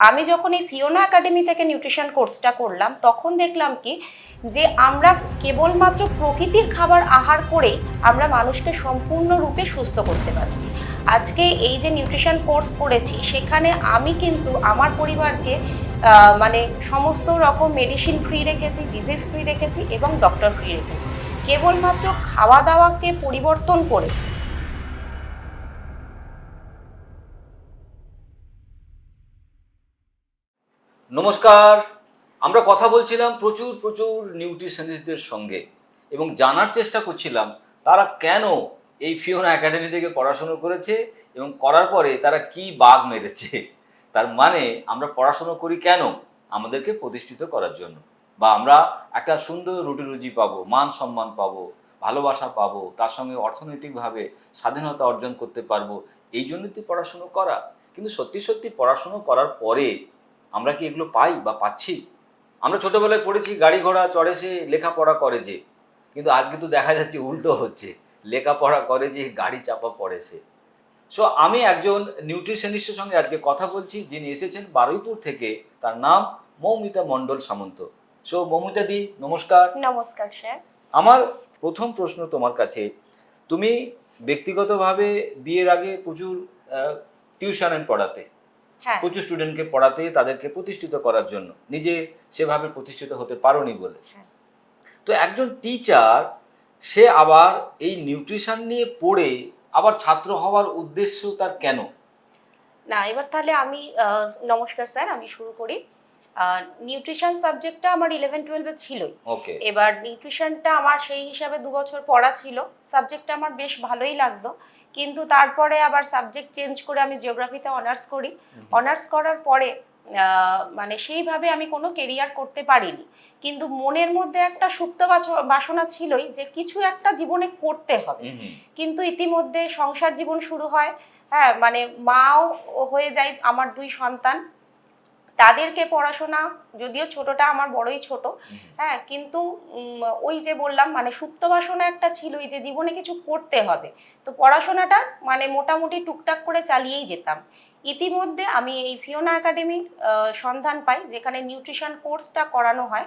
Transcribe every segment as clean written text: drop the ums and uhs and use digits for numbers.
আমি যখন এই ফিওনা একাডেমি থেকে নিউট্রিশন কোর্সটা করলাম তখন দেখলাম কি যে আমরা কেবলমাত্র প্রকৃতির খাবার আহার করেই আমরা মানুষকে সম্পূর্ণরূপে সুস্থ করতে পারছি। আজকে এই যে নিউট্রিশন কোর্স করেছি সেখানে আমি কিন্তু আমার পরিবারকে মানে সমস্ত রকম মেডিসিন ফ্রি রেখেছি, ডিজিজ ফ্রি রেখেছি এবং ডক্টর ফ্রি রেখেছি, কেবলমাত্র খাওয়া দাওয়াকে পরিবর্তন করে। নমস্কার। আমরা কথা বলছিলাম প্রচুর প্রচুর নিউট্রিশনিস্টদের সঙ্গে এবং জানার চেষ্টা করছিলাম তারা কেন এই ফিওনা একাডেমি থেকে পড়াশুনো করেছে এবং করার পরে তারা কি বাগ মেরেছে। তার মানে আমরা পড়াশুনো করি কেন? আমাদেরকে প্রতিষ্ঠিত করার জন্য, বা আমরা একটা সুন্দর রুটি রুজি পাবো, মান সম্মান পাবো, ভালোবাসা পাবো, তার সঙ্গে অর্থনৈতিকভাবে স্বাধীনতা অর্জন করতে পারবো, এই জন্যই তো পড়াশুনো করা। কিন্তু সত্যি সত্যি পড়াশুনো করার পরে আমরা কি এগুলো পাই বা পাচ্ছি? আমরা ছোটবেলায় পড়েছি গাড়ি ঘোড়া চড়ে সে লেখাপড়া করে যে, কিন্তু আজকে তো দেখা যাচ্ছে উল্টো হচ্ছে, লেখাপড়া করে যে গাড়ি চাপা পড়ে সে। সো আমি একজন নিউট্রিশনিস্টের সঙ্গে আজকে কথা বলছি, যিনি এসেছেন বারুইপুর থেকে। তার নাম মৌমিতা মণ্ডল সামন্ত। সো মৌমিতা দি, নমস্কার। নমস্কার স্যার। আমার প্রথম প্রশ্ন তোমার কাছে, তুমি ব্যক্তিগতভাবে বিয়ের আগে প্রচুর টিউশন পড়াতে, হ্যাঁ। প্রচুর স্টুডেন্টকে পড়াতে, তাদেরকে প্রতিষ্ঠিত করার জন্য, নিজে সেভাবে প্রতিষ্ঠিত হতে পারোনি বলে। হ্যাঁ। তো একজন টিচার সে আবার এই নিউট্রিশন নিয়ে পড়ে আবার ছাত্র হওয়ার উদ্দেশ্য তার কেন? না, এবার তাহলে আমি নমস্কার স্যার, আমি শুরু করি। নিউট্রিশন সাবজেক্টটা আমার 11-12-এ ছিলই। ওকে। এবার নিউট্রিশনটা আমার সেই হিসাবে 2 বছর পড়া ছিল। সাবজেক্টটা আমার বেশ ভালোই লাগতো, কিন্তু তারপরে আবার সাবজেক্ট চেঞ্জ করে আমি জিওগ্রাফিতে অনার্স করি। অনার্স করার পরে মানে সেইভাবে আমি কোনো কেরিয়ার করতে পারিনি, কিন্তু মনের মধ্যে একটা সুপ্ত বাসনা ছিলই যে কিছু একটা জীবনে করতে হবে। কিন্তু ইতিমধ্যে সংসার জীবন শুরু হয়। হ্যাঁ, মানে মাও হয়ে যায়, আমার 2 সন্তান, তাদেরকে পড়াশোনা, যদিও ছোটটা আমার বড়ই ছোট, হ্যাঁ, কিন্তু ওই যে বললাম মানে সুপ্ত বাসনা একটা ছিলই যে জীবনে কিছু করতে হবে। তো পড়াশোনাটা মানে মোটামুটি টুকটাক করে চালিয়েই যেতাম। ইতিমধ্যে আমি এই ফিওনা একাডেমির সন্ধান পাই, যেখানে নিউট্রিশন কোর্সটা করানো হয়।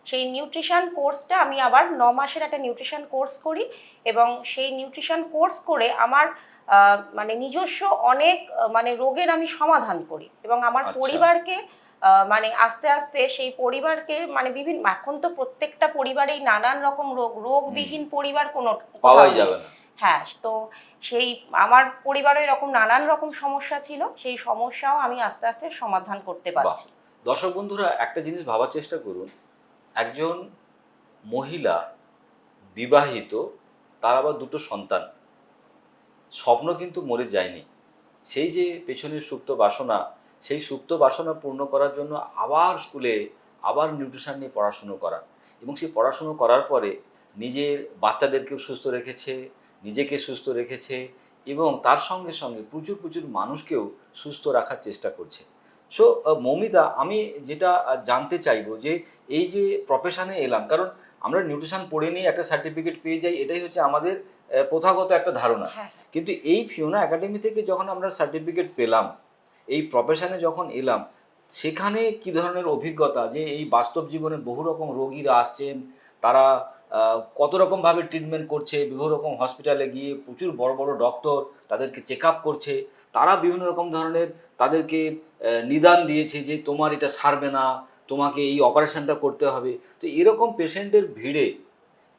সেই নিউট্রিশন কোর্সটা আমি আবার 9 মাসের একটা নিউট্রিশন কোর্স করি, এবং সেই নিউট্রিশন কোর্স করে আমার মানে নিজস্ব অনেক মানে রোগের আমি সমাধান করি, এবং আমার পরিবারকে মানে আস্তে আস্তে সেই পরিবারকে মানে বিভিন্ন, এখন তো প্রত্যেকটা পরিবারেই নানান রকম রোগবিহীন পরিবার কোনো পাওয়াই যাবে না। হ্যাঁ, তো সেই আমার পরিবারে এরকম নানান রকম সমস্যা ছিল, সেই সমস্যাও আমি আস্তে আস্তে সমাধান করতে পারছি। দর্শক বন্ধুরা, একটা জিনিস ভাবার চেষ্টা করুন, একজন মহিলা বিবাহিত, তার আবার 2টো সন্তান, স্বপ্ন কিন্তু মরে যায়নি। সেই যে পেছনের সুপ্ত বাসনা, সেই সুপ্ত বাসনা পূর্ণ করার জন্য আবার স্কুলে, আবার নিউট্রিশন নিয়ে পড়াশুনো করা, এবং সেই পড়াশুনো করার পরে নিজের বাচ্চাদেরকেও সুস্থ রেখেছে, নিজেকে সুস্থ রেখেছে, এবং তার সঙ্গে সঙ্গে প্রচুর প্রচুর মানুষকেও সুস্থ রাখার চেষ্টা করছে। সো মৌমিতা, আমি যেটা জানতে চাইবো যে এই যে প্রফেশনে এলাম, কারণ আমরা নিউট্রিশন পড়ে নিয়ে একটা সার্টিফিকেট পেয়ে যাই, এটাই হচ্ছে আমাদের প্রথাগত একটা ধারণা। হ্যাঁ। কিন্তু এই ফিওনা একাডেমি থেকে যখন আমরা সার্টিফিকেট পেলাম, এই প্রফেশনে যখন এলাম, সেখানে কি ধরনের অভিজ্ঞতা, যে এই বাস্তব জীবনে বহু রকম রোগীরা আসছেন, তারা কত রকমভাবে ট্রিটমেন্ট করছে, বিভিন্ন রকম হসপিটালে গিয়ে প্রচুর বড় বড় ডক্টর তাদেরকে চেক আপ করছে, তারা বিভিন্ন রকম ধরনের তাদেরকে নিদান দিয়েছে যে তোমার এটা সারবে না, তোমাকে এই অপারেশনটা করতে হবে। তো এরকম পেশেন্টের ভিড়ে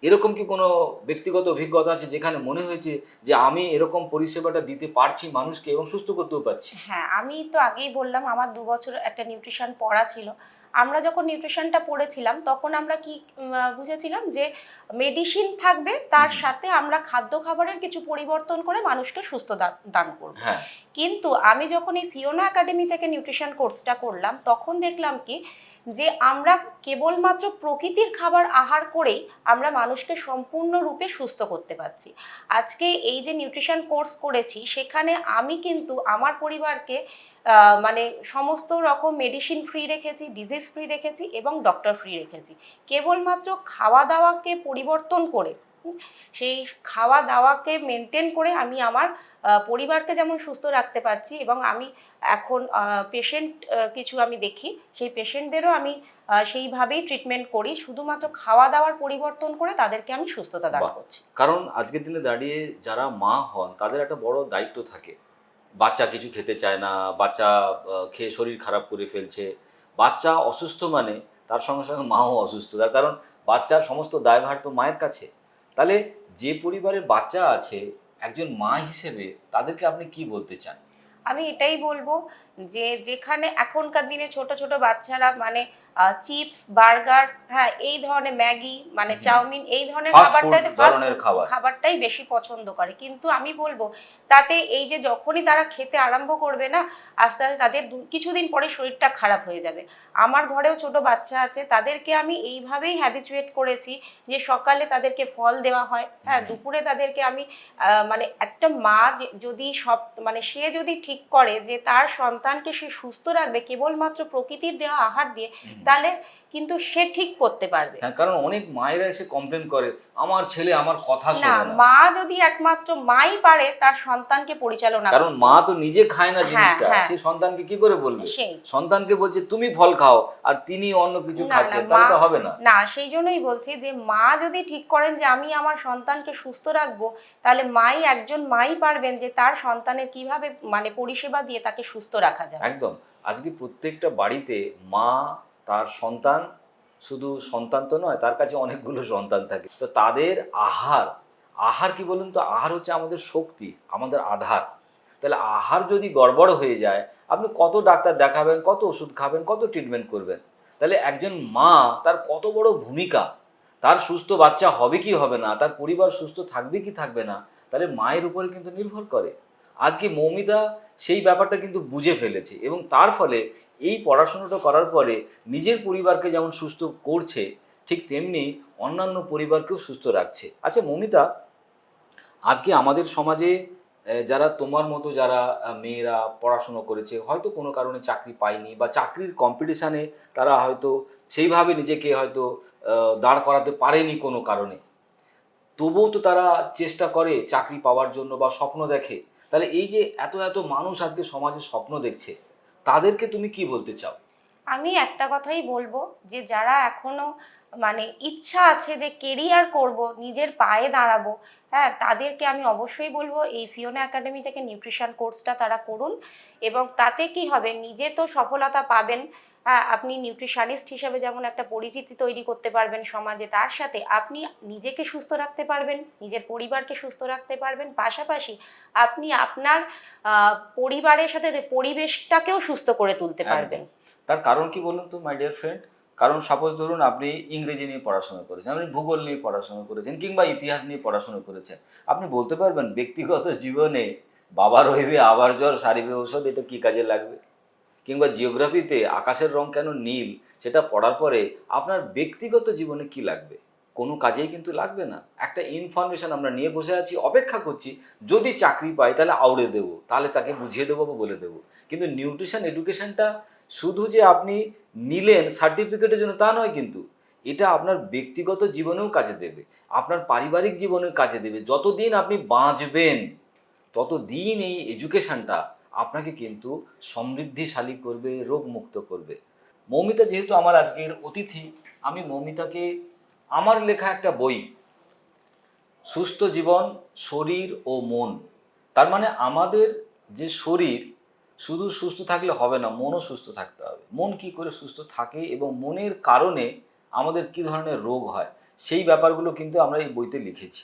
এরকম কি কোনো ব্যক্তিগত অভিজ্ঞতা আছে যেখানে মনে হয়েছে যে আমি এরকম পরিষেবাটা দিতে পারছি মানুষকে এবং সুস্থ করতেও পারছি? হ্যাঁ, আমি তো আগেই বললাম আমার 2 বছর একটা নিউট্রিশন পড়া ছিল। আমরা যখন নিউট্রিশনটা পড়েছিলাম তখন আমরা কি বুঝেছিলাম যে মেডিসিন থাকবে, তার সাথে আমরা খাদ্য খাবারের কিছু পরিবর্তন করে মানুষকে সুস্থ দান করব। হ্যাঁ। কিন্তু আমি যখন এই ফিওনা একাডেমি থেকে নিউট্রিশন কোর্সটা করলাম তখন দেখলাম কি যে আমরা কেবলমাত্র প্রকৃতির খাবার আহার করেই আমরা মানুষকে সম্পূর্ণরূপে সুস্থ করতে পারছি। আজকে এই যে নিউট্রিশন কোর্স করেছি সেখানে আমি কিন্তু আমার পরিবারকে মানে সমস্ত রকম মেডিসিন ফ্রি রেখেছি, ডিজিজ ফ্রি রেখেছি এবং ডক্টর ফ্রি রেখেছি, কেবলমাত্র খাওয়া দাওয়াকে পরিবর্তন করে সেই খাওয়া দাওয়াকে মেনটেন করে আমি আমার পরিবারকে যেমন সুস্থ রাখতে পারছি, এবং আমি এখন পেশেন্ট কিছু আমি দেখি, সেই পেশেন্টদেরও আমি সেইভাবেই ট্রিটমেন্ট করি, শুধুমাত্র খাওয়া দাওয়ার পরিবর্তন করে তাদেরকে আমি সুস্থতা দান বাহ। করছি। কারণ আজকের দিনে দাঁড়িয়ে যারা মা হন তাদের একটা বড় দায়িত্ব থাকে। বাচ্চা কিছু খেতে চায় না, বাচ্চা খেয়ে শরীর খারাপ করে ফেলছে, বাচ্চা অসুস্থ মানে তার সঙ্গে সঙ্গে মাও অসুস্থ, তার কারণ বাচ্চার সমস্ত দায়ভার তো মায়ের কাছে। তাহলে যে পরিবারের বাচ্চা আছে, একজন মা হিসেবে তাদেরকে আপনি কি বলতে চান? আমি এটাই বলবো যে যেখানে এখনকার দিনে ছোট ছোট বাচ্চারা মানে চিপস, বার্গার, হ্যাঁ এই ধরনের ম্যাগি, মানে চাউমিন, এই ধরনের ফাস্ট ফুড খাবারটাতে ধরনের খাবার। খাবারটাই বেশি পছন্দ করে। কিন্তু আমি বলবো তাতে এই যে যখনই তারা খেতে আরম্ভ করবে না, আস্তে আস্তে তাদের কিছুদিন পরে শরীরটা খারাপ হয়ে যাবে। আমার ঘরেও ছোট বাচ্চা আছে, তাদেরকে আমি এইভাবেই হ্যাবিচুয়েট করেছি যে সকালে তাদেরকে ফল দেওয়া হয়, হ্যাঁ দুপুরে তাদেরকে আমি মানে একটা মা যদি সব মানে সে যদি ঠিক করে যে তার সন্তানকে সে সুস্থ রাখবে কেবলমাত্র প্রকৃতির দেওয়া আহার দিয়ে, তাহলে কিন্তু সে ঠিক করতে পারবে। হ্যাঁ, কারণ অনেক মায়েরা এসে কমপ্লেন করে আমার ছেলে আমার কথা না, শোনে না। মা যদি একমাত্র মাই পারে তার সন্তানকে পরিচালনা কারণ করতে। মা তো নিজে খায় না জিনিসটা, হ্যাঁ। সে সন্তানকে কি করে বলবে? সেই সন্তানকে বলছে তুমি ফল খাও আর তিনি অন্য কিছু না খাচ্ছে, না তাহলে মা তো হবে না। না, সেই জন্যই বলছি যে মা যদি ঠিক করেন যে আমি আমার সন্তানকে সুস্থ রাখবো, তাহলে একজন মাই পারবেন যে তার সন্তানের কিভাবে মানে পরিষেবা দিয়ে তাকে সুস্থ রাখা যায়। একদম। আজকে প্রত্যেকটা বাড়িতে মা তার সন্তান, শুধু সন্তান তো নয়, তার কাছে অনেকগুলো সন্তান থাকে, তো তাদের আহার, আহার কি বলুন তো, আহার হচ্ছে আমাদের শক্তি, আমাদের আধার। তাহলে আহার যদি গড়বড় হয়ে যায়, আপনি কত ডাক্তার দেখাবেন, কত ওষুধ খাবেন, কত ট্রিটমেন্ট করবেন? তাহলে একজন মা তার কত বড় ভূমিকা, তার সুস্থ বাচ্চা হবে কি হবে না, তার পরিবার সুস্থ থাকবে কি থাকবে না, তাহলে মায়ের উপরে কিন্তু নির্ভর করে। আজকে মৌমিতা সেই ব্যাপারটা কিন্তু বুঝে ফেলেছে, এবং তার ফলে এই পড়াশোনাটা করার পরে নিজের পরিবারকে যেমন সুস্থ করছে, ঠিক তেমনি অন্যান্য পরিবারকেও সুস্থ রাখছে। আচ্ছা মৌমিতা, আজকে আমাদের সমাজে যারা তোমার মতো যারা মেয়েরা পড়াশুনো করেছে, হয়তো কোনো কারণে চাকরি পায়নি, বা চাকরির কম্পিটিশানে তারা হয়তো সেইভাবে নিজেকে হয়তো দাঁড় করাতে পারেনি কোনো কারণে, তবুও তো তারা চেষ্টা করে চাকরি পাওয়ার জন্য বা স্বপ্ন দেখে। তাহলে এই যে এত এত মানুষ আজকে সমাজে স্বপ্ন দেখছে, তাদেরকে তুমি কি বলতে চাও? আমি একটা কথাই বলবো যে যারা এখনো মানে ইচ্ছা আছে যে কেরিয়ার করব, নিজের পায়ে দাঁড়াবো, হ্যাঁ তাদেরকে আমি অবশ্যই বলবো এই ফিওনা একাডেমি থেকে নিউট্রিশন কোর্সটা তারা করুন। এবং তাতে কি হবে, নিজে তো সফলতা পাবেন, হ্যাঁ আপনি নিউট্রিশনিস্ট হিসেবে যেমন একটা পরিচিতি তৈরি করতে পারবেন সমাজে, তার সাথে আপনি নিজেকে সুস্থ রাখতে পারবেন, নিজের পরিবারকে সুস্থ রাখতে পারবেন, পাশাপাশি আপনি আপনার পরিবারের সাথে পরিবেশটাকেও সুস্থ করে তুলতে পারবেন। তার কারণ কি বলুন তো মাই ডিয়ার ফ্রেন্ড? কারণ সাপোজ ধরুন আপনি ইংরেজি নিয়ে পড়াশোনা করেছেন, আপনি ভূগোল নিয়ে পড়াশোনা করেছেন, কিংবা ইতিহাস নিয়ে পড়াশোনা করেছেন, আপনি বলতে পারবেন ব্যক্তিগত জীবনে বাবার হইবে আবার জ্বর সারিবে ঔষধ, এটা কি কাজে লাগবে? কিংবা জিওগ্রাফিতে আকাশের রং কেন নীল, সেটা পড়ার পরে আপনার ব্যক্তিগত জীবনে কি লাগবে? কোনো কাজেই কিন্তু লাগবে না। একটা ইনফরমেশন আমরা নিয়ে বসে আছি, অপেক্ষা করছি যদি চাকরি পাই তাহলে আউড়ে দেবো, তাহলে তাকে বুঝিয়ে দেবো বা বলে দেবো। কিন্তু নিউট্রিশন এডুকেশনটা শুধু যে আপনি নিলেন সার্টিফিকেটের জন্য তা নয়, কিন্তু এটা আপনার ব্যক্তিগত জীবনেও কাজে দেবে, আপনার পারিবারিক জীবনেও কাজে দেবে। যতদিন আপনি বাঁচবেন ততদিন এই এডুকেশনটা আপনাকে কিন্তু সমৃদ্ধিশালী করবে, রোগমুক্ত করবে। মৌমিতা যেহেতু আমার আজকের অতিথি, আমি মৌমিতাকে আমার লেখা একটা বই, সুস্থ জীবন শরীর ও মন, তার মানে আমাদের যে শরীর শুধু সুস্থ থাকলে হবে না, মনও সুস্থ থাকতে হবে। মন কি করে সুস্থ থাকে এবং মনের কারণে আমাদের কি ধরনের রোগ হয়, সেই ব্যাপারগুলো কিন্তু আমরা এই বইতে লিখেছি।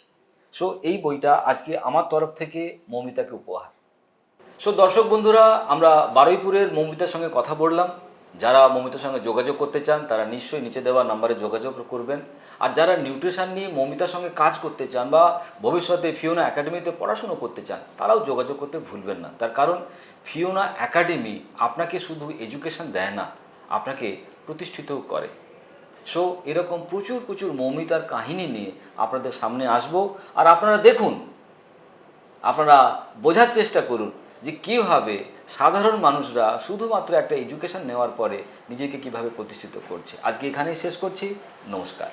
সো এই বইটা আজকে আমার তরফ থেকে মৌমিতাকে উপহার। সো দর্শক বন্ধুরা, আমরা বারুইপুরের মৌমিতার সঙ্গে কথা বললাম। যারা মৌমিতার সঙ্গে যোগাযোগ করতে চান তারা নিশ্চয়ই নিচে দেওয়া নাম্বারে যোগাযোগ করবেন। আর যারা নিউট্রিশন নিয়ে মৌমিতার সঙ্গে কাজ করতে চান বা ভবিষ্যতে ফিওনা একাডেমিতে পড়াশুনো করতে চান, তারাও যোগাযোগ করতে ভুলবেন না। তার কারণ ফিওনা একাডেমি আপনাকে শুধু এডুকেশন দেয় না, আপনাকে প্রতিষ্ঠিতও করে। সো এরকম প্রচুর প্রচুর মৌমিতার কাহিনী নিয়ে আপনাদের সামনে আসবো। আর আপনারা দেখুন, আপনারা বোঝার চেষ্টা করুন যে কীভাবে সাধারণ মানুষরা শুধুমাত্র একটা এডুকেশন নেওয়ার পরে নিজেকে কিভাবে প্রতিষ্ঠিত করছে। আজকে এখানেই শেষ করছি। নমস্কার।